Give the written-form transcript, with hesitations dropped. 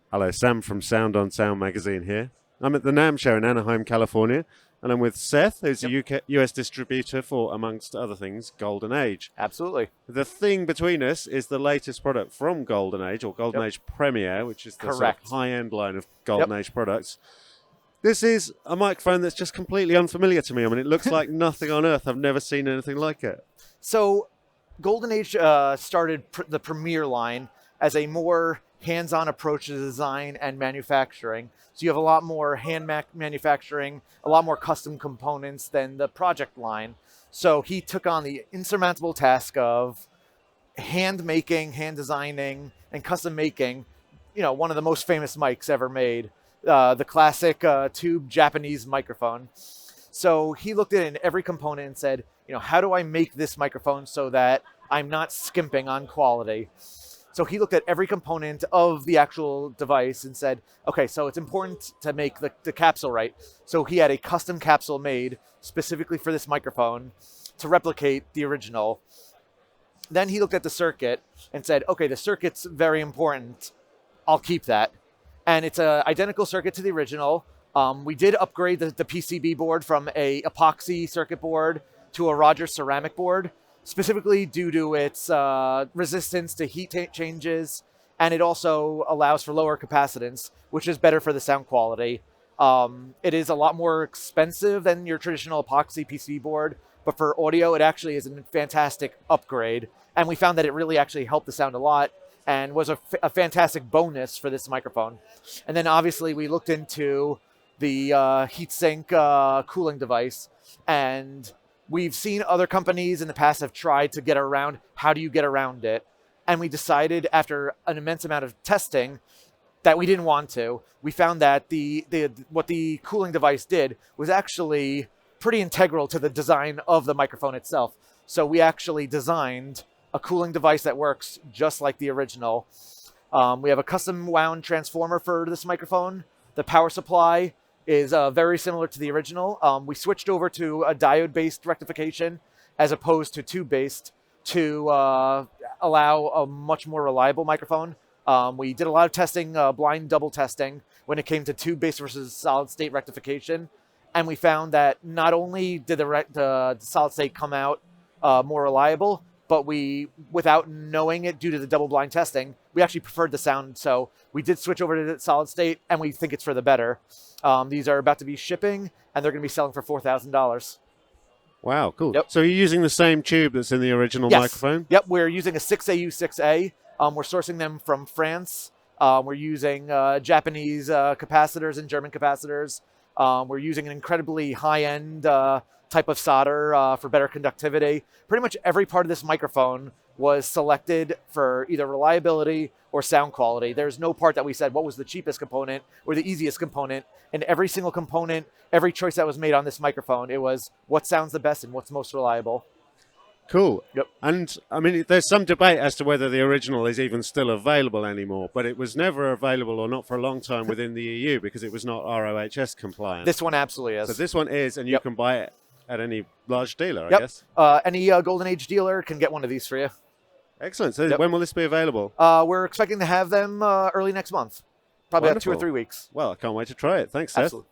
Hello, Sam from Sound on Sound magazine here. I'm at the NAMM show in Anaheim, California, and I'm with Seth, who's a US distributor for, amongst other things, Golden Age. Absolutely. The thing between us is the latest product from Golden Age, or Golden Age Premier, which is the sort of Correct. high-end line of Golden Age products. This is a microphone that's just completely unfamiliar to me. I mean, it looks like nothing on earth. I've never seen anything like it. So Golden Age started the Premier line as a more hands-on approach to design and manufacturing. So you have a lot more manufacturing, a lot more custom components than the Project line. So he took on the insurmountable task of hand making, hand designing, and custom making, one of the most famous mics ever made, the classic tube Japanese microphone. So he looked at it in every component and said, how do I make this microphone so that I'm not skimping on quality? So he looked at every component of the actual device and said, okay, so it's important to make the capsule right. So he had a custom capsule made specifically for this microphone to replicate the original. Then he looked at the circuit and said, okay, the circuit's very important. I'll keep that. And it's an identical circuit to the original. We did upgrade the PCB board from a epoxy circuit board to a Rogers ceramic board, specifically due to its resistance to heat changes, and it also allows for lower capacitance, which is better for the sound quality. It is a lot more expensive than your traditional epoxy PCB board, but for audio, it actually is a fantastic upgrade, and we found that it really actually helped the sound a lot and was a fantastic bonus for this microphone. And then obviously we looked into the heatsink cooling device, and we've seen other companies in the past have tried to get around. How do you get around it? And we decided after an immense amount of testing that we didn't want to. We found that what the cooling device did was actually pretty integral to the design of the microphone itself. So we actually designed a cooling device that works just like the original. We have a custom wound transformer for this microphone. The power supply is very similar to the original. We switched over to a diode-based rectification as opposed to tube-based to allow a much more reliable microphone. We did a lot of testing, blind double testing, when it came to tube-based versus solid-state rectification. And we found that not only did the solid-state come out more reliable, but we, without knowing it due to the double blind testing, we actually preferred the sound. So we did switch over to the solid state, and we think it's for the better. These are about to be shipping, and they're going to be selling for $4,000. Wow, cool. Yep. So you're using the same tube that's in the original microphone? Yep, we're using a 6AU6A. We're sourcing them from France. We're using Japanese capacitors and German capacitors. We're using an incredibly high-end type of solder for better conductivity. Pretty much every part of this microphone was selected for either reliability or sound quality. There's no part that we said what was the cheapest component or the easiest component. And every single component, every choice that was made on this microphone, it was what sounds the best and what's most reliable. Cool. Yep. And I mean, there's some debate as to whether the original is even still available anymore, but it was never available, or not for a long time, within the EU because it was not ROHS compliant. This one absolutely is. So this one is, and you can buy it at any large dealer, I guess. Any Golden Age dealer can get one of these for you. Excellent. So when will this be available? We're expecting to have them early next month, probably about 2 or 3 weeks. Well, I can't wait to try it. Thanks, Seth. Absolutely.